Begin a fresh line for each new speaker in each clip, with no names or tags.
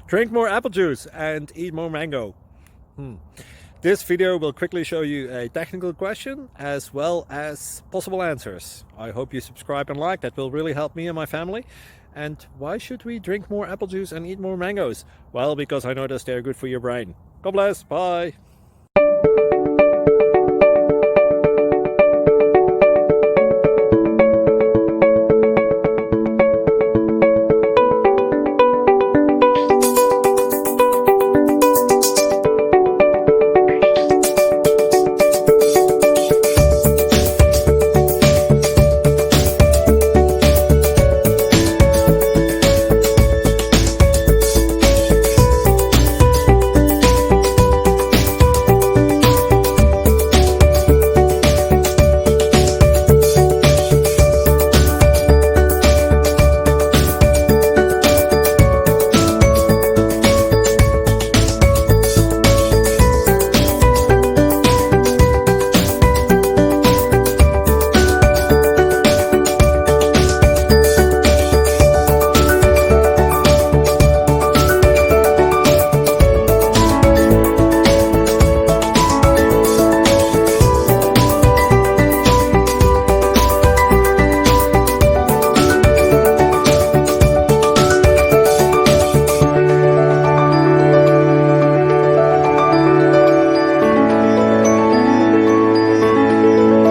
Drink more apple juice and eat more mango. This video will quickly show you a technical question as well as possible answers. I hope you subscribe and like, that will really help me and my family. And why should we drink more apple juice and eat more mangoes? Well, because I noticed they're good for your brain. God bless, bye.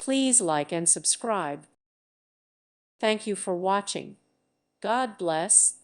Please like and subscribe. Thank you for watching. God bless.